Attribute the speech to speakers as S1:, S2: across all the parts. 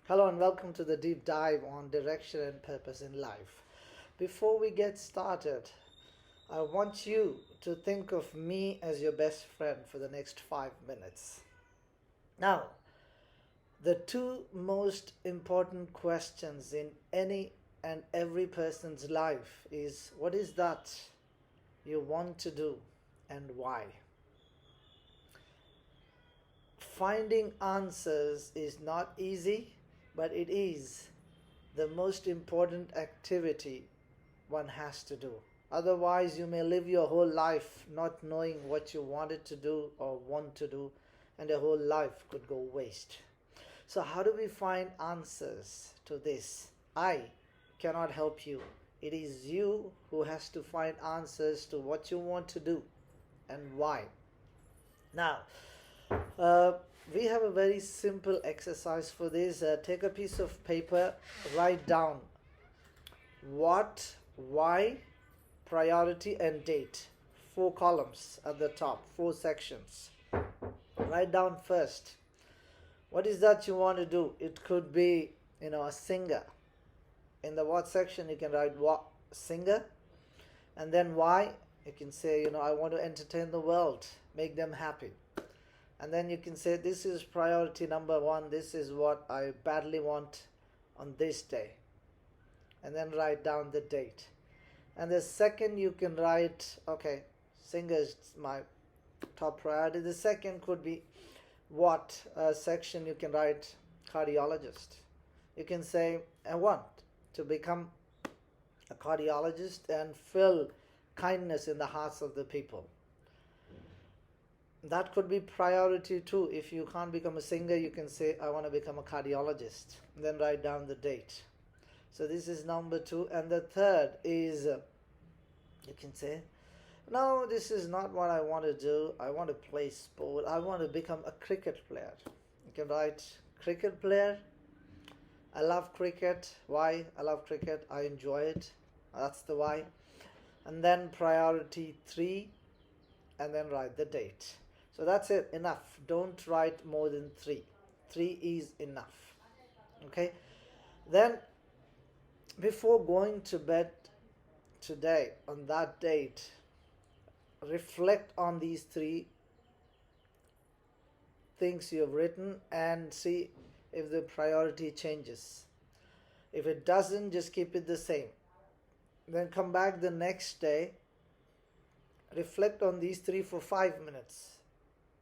S1: Hello and welcome to the deep dive on direction and purpose in life. Before we get started, I want you to think of me as your best friend for the next 5 minutes. Now, the two most important questions in any and every person's life is what is that you want to do and why? Finding answers is not easy, but it is the most important activity one has to do. Otherwise, you may live your whole life not knowing what you wanted to do or want to do, and your whole life could go waste. So, how do we find answers to this? I cannot help you. It is you who has to find answers to what you want to do and why. Now, we have a very simple exercise for this. Take a piece of paper, write down what, why, priority, and date. 4 columns at the top, 4 sections. Write down first. What is that you want to do? It could be, a singer. In the what section, you can write what singer. And then why, you can say, I want to entertain the world, make them happy. And then you can say, this is priority number 1, this is what I badly want on this day. And then write down the date. And the second you can write, okay, singer is my top priority. The second could be what section you can write cardiologist. You can say, I want to become a cardiologist and feel kindness in the hearts of the people. That could be priority 2. If you can't become a singer, you can say, I want to become a cardiologist. And then write down the date. So this is number 2. And the third is, you can say, no, this is not what I want to do. I want to play sport. I want to become a cricket player. You can write cricket player. I love cricket. Why? I love cricket. I enjoy it. That's the why. And then priority 3. And then write the date. So that's it, enough. Don't write more than 3. 3 is enough. Okay? Then, before going to bed today, on that date, reflect on these 3 things you have written and see if the priority changes. If it doesn't, just keep it the same. Then come back the next day, reflect on these 3 for 5 minutes.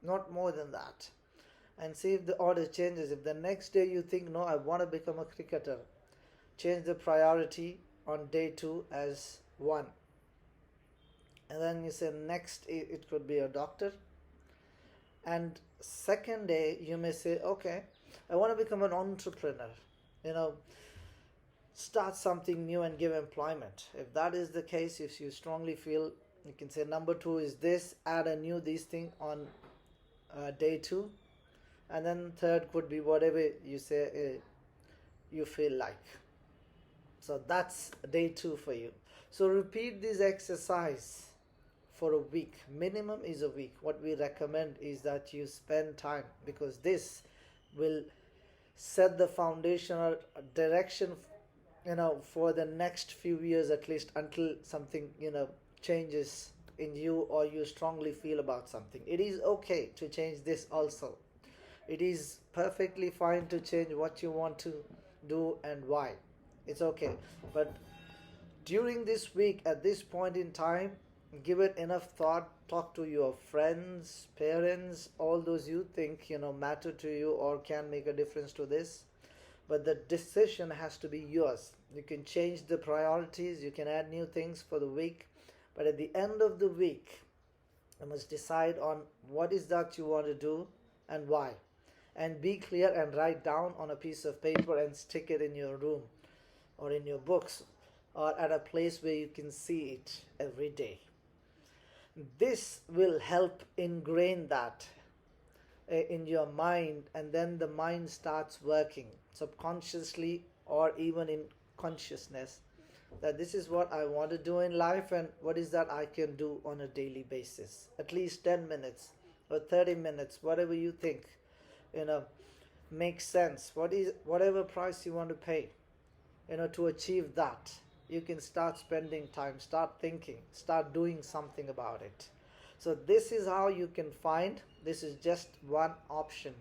S1: Not more than that, and see if the order changes. If the next day you think, no, I want to become a cricketer, change the priority on day 2 as 1. And then you say next it could be a doctor. And second day you may say, okay, I want to become an entrepreneur. Start something new and give employment. If that is the case, if you strongly feel, you can say number 2 is this, add a new this thing on day 2, and then third could be whatever you say you feel like. So that's day 2 for you. So repeat this exercise for a week. Minimum is a week. What we recommend is that you spend time, because this will set the foundational direction for the next few years, at least until something changes in you or you strongly feel about something. It is okay to change this also. It is perfectly fine to change what you want to do and why. It's okay. But during this week, at this point in time, give it enough thought. Talk to your friends, parents, all those you think matter to you or can make a difference to this. But the decision has to be yours. You can change the priorities, you can add new things for the week. But at the end of the week, you must decide on what is that you want to do and why. And be clear and write down on a piece of paper and stick it in your room or in your books or at a place where you can see it every day. This will help ingrain that in your mind, and then the mind starts working subconsciously or even in consciousness, that this is what I want to do in life and what is that I can do on a daily basis. At least 10 minutes or 30 minutes, whatever you think. makes sense, whatever price you want to pay, to achieve that, you can start spending time, start thinking, start doing something about it. So this is how you can find. This is just one option,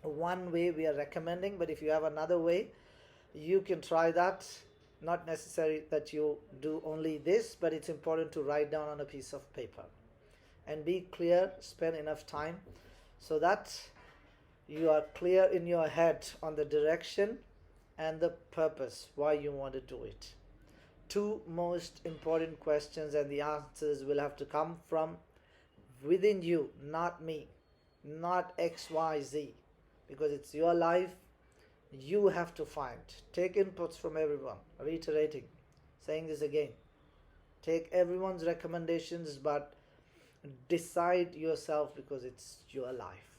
S1: one way we are recommending, but if you have another way, you can try that. Not necessary that you do only this, but it's important to write down on a piece of paper and be clear, spend enough time so that you are clear in your head on the direction and the purpose, why you want to do it. Two most important questions, and the answers will have to come from within you, not me, not XYZ, because it's your life. You have to find. Take inputs from everyone. Reiterating, saying this again. Take everyone's recommendations, but decide yourself, because it's your life.